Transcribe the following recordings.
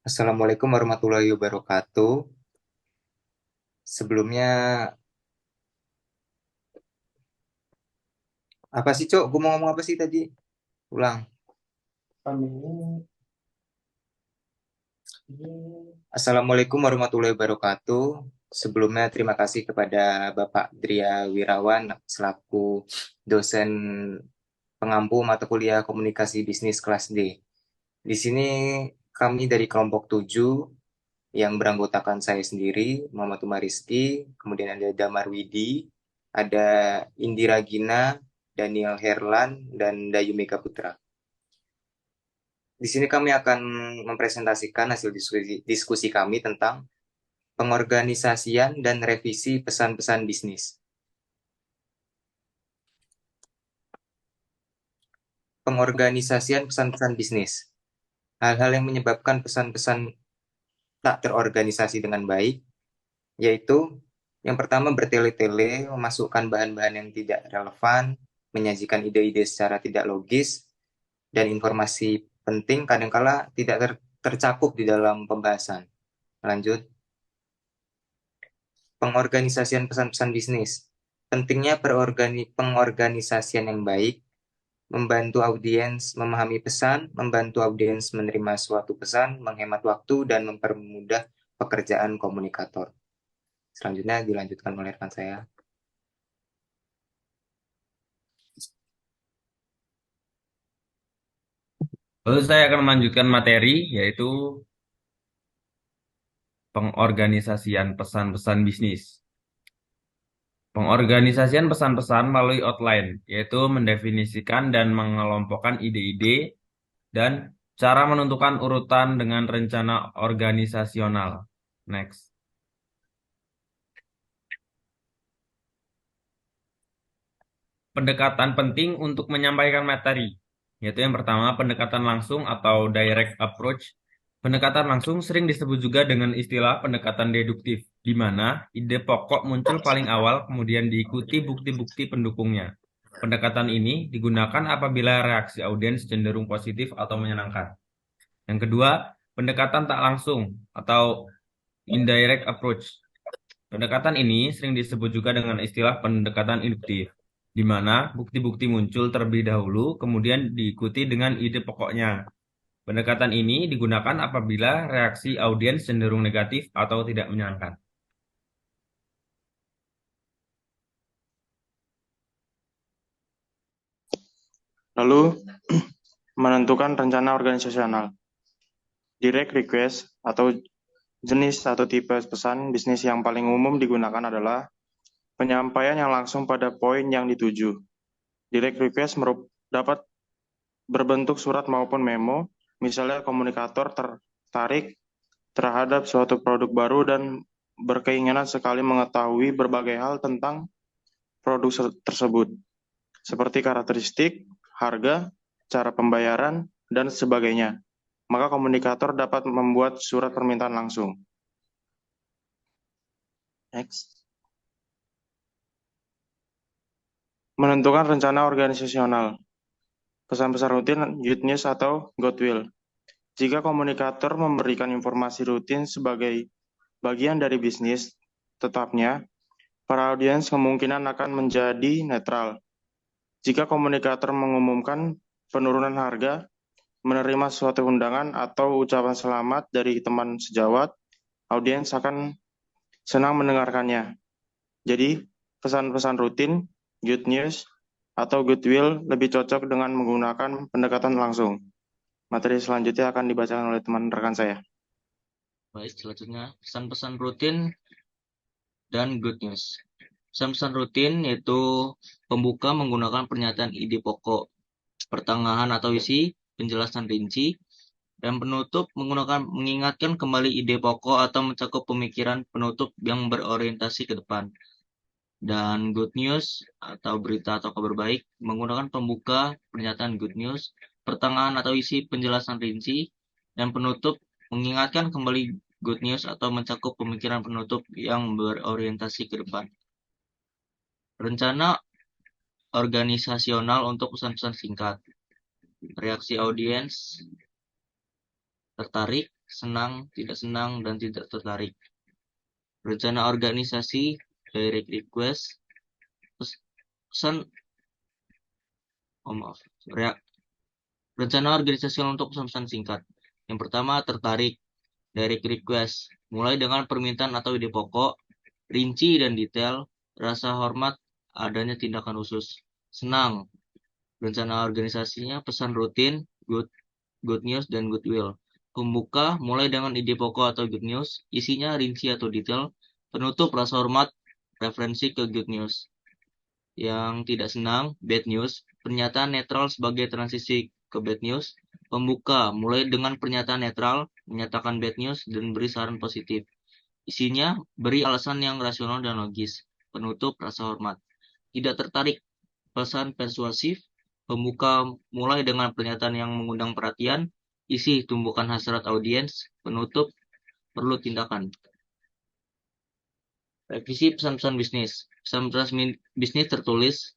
Assalamualaikum warahmatullahi wabarakatuh. Sebelumnya, apa sih, Cok? Gue mau ngomong apa sih tadi? Ulang. Assalamualaikum warahmatullahi wabarakatuh. Sebelumnya, terima kasih kepada Bapak Dria Wirawan selaku dosen pengampu mata kuliah komunikasi bisnis kelas D. Di sini kami dari kelompok 7 yang beranggotakan saya sendiri, Muhammad Umar Rizky, kemudian ada Damar Widi, ada Indira Gina, Daniel Herlan, dan Dayu Mega Putra. Di sini kami akan mempresentasikan hasil diskusi kami tentang pengorganisasian dan revisi pesan-pesan bisnis. Pengorganisasian pesan-pesan bisnis. Hal-hal yang menyebabkan pesan-pesan tak terorganisasi dengan baik, yaitu yang pertama bertele-tele, memasukkan bahan-bahan yang tidak relevan, menyajikan ide-ide secara tidak logis, dan informasi penting kadangkala tidak tercakup di dalam pembahasan. Lanjut, pengorganisasian pesan-pesan bisnis. Pentingnya pengorganisasian yang baik, membantu audiens memahami pesan, membantu audiens menerima suatu pesan, menghemat waktu, dan mempermudah pekerjaan komunikator. Selanjutnya dilanjutkan oleh rekan saya. Lalu saya akan melanjutkan materi, yaitu pengorganisasian pesan-pesan bisnis. Pengorganisasian pesan-pesan melalui outline, yaitu mendefinisikan dan mengelompokkan ide-ide dan cara menentukan urutan dengan rencana organisasional. Next. Pendekatan penting untuk menyampaikan materi, yaitu yang pertama pendekatan langsung atau direct approach. Pendekatan langsung sering disebut juga dengan istilah pendekatan deduktif, di mana ide pokok muncul paling awal kemudian diikuti bukti-bukti pendukungnya. Pendekatan ini digunakan apabila reaksi audiens cenderung positif atau menyenangkan. Yang kedua, pendekatan tak langsung atau indirect approach. Pendekatan ini sering disebut juga dengan istilah pendekatan induktif, di mana bukti-bukti muncul terlebih dahulu, kemudian diikuti dengan ide pokoknya. Pendekatan ini digunakan apabila reaksi audiens cenderung negatif atau tidak menyenangkan. Lalu, menentukan rencana organisasional. Direct request atau jenis atau tipe pesan bisnis yang paling umum digunakan adalah penyampaian yang langsung pada poin yang dituju. Direct request dapat berbentuk surat maupun memo, misalnya komunikator tertarik terhadap suatu produk baru dan berkeinginan sekali mengetahui berbagai hal tentang produk tersebut, seperti karakteristik, harga, cara pembayaran, dan sebagainya. Maka komunikator dapat membuat surat permintaan langsung. Next. Menentukan rencana organisasional. Pesan-pesan rutin, youth news atau Godwill. Jika komunikator memberikan informasi rutin sebagai bagian dari bisnis tetapnya, para audiens kemungkinan akan menjadi netral. Jika komunikator mengumumkan penurunan harga, menerima suatu undangan atau ucapan selamat dari teman sejawat, audiens akan senang mendengarkannya. Jadi, pesan-pesan rutin, good news, atau goodwill lebih cocok dengan menggunakan pendekatan langsung. Materi selanjutnya akan dibacakan oleh teman rekan saya. Baik, selanjutnya pesan-pesan rutin dan good news. Pesan-pesan rutin yaitu pembuka menggunakan pernyataan ide pokok, pertengahan atau isi, penjelasan rinci, dan penutup menggunakan mengingatkan kembali ide pokok atau mencakup pemikiran penutup yang berorientasi ke depan. Dan good news atau berita atau kabar baik menggunakan pembuka pernyataan good news, pertengahan atau isi penjelasan rinci, dan penutup mengingatkan kembali good news atau mencakup pemikiran penutup yang berorientasi ke depan. Rencana organisasional untuk pesan-pesan singkat. Reaksi audiens tertarik senang, tidak senang, dan tidak tertarik. Rencana organisasi, direct request, pesan, maaf, rencana organisasional untuk pesan-pesan singkat. Yang pertama, tertarik, direct request, mulai dengan permintaan atau ide pokok, rinci dan detail, rasa hormat, adanya tindakan khusus. Senang, rencana organisasinya, pesan rutin, good news, dan goodwill. Pembuka, mulai dengan ide pokok atau good news, isinya rinci atau detail, penutup rasa hormat, referensi ke good news. Yang tidak senang, bad news, pernyataan netral sebagai transisi ke bad news. Pembuka, mulai dengan pernyataan netral, menyatakan bad news, dan beri saran positif. Isinya, beri alasan yang rasional dan logis. Penutup, rasa hormat. Tidak tertarik, pesan persuasif. Pembuka, mulai dengan pernyataan yang mengundang perhatian. Isi, tumbuhkan hasrat audiens. Penutup, perlu tindakan. Revisi pesan-pesan bisnis. Pesan-pesan bisnis tertulis.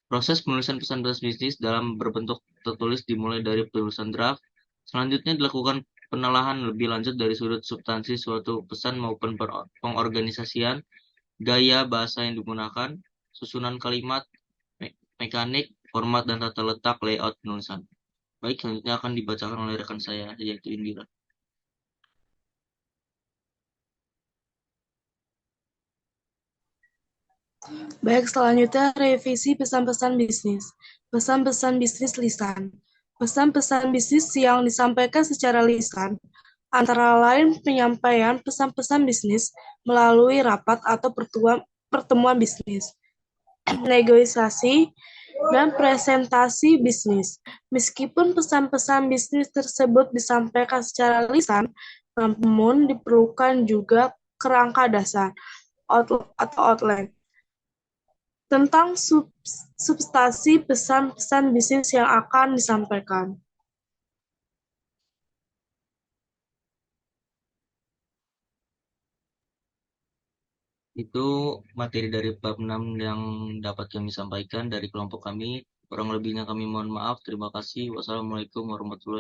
Proses penulisan pesan-pesan bisnis dalam berbentuk tertulis dimulai dari penulisan draft. Selanjutnya dilakukan penelahan lebih lanjut dari sudut substansi suatu pesan maupun pengorganisasian, gaya bahasa yang digunakan, susunan kalimat, mekanik, format dan tata letak layout penulisan. Baik, selanjutnya akan dibacakan oleh rekan saya, yaitu Indira. Baik, selanjutnya revisi pesan-pesan bisnis. Pesan-pesan bisnis lisan. Pesan-pesan bisnis yang disampaikan secara lisan, antara lain penyampaian pesan-pesan bisnis melalui rapat atau pertemuan bisnis, negosiasi, dan presentasi bisnis. Meskipun pesan-pesan bisnis tersebut disampaikan secara lisan, namun diperlukan juga kerangka dasar atau outline tentang substansi pesan-pesan bisnis yang akan disampaikan. Itu materi dari bab 6 yang dapat kami sampaikan dari kelompok kami. Kurang lebihnya kami mohon maaf. Terima kasih. Wassalamualaikum warahmatullahi wabarakatuh.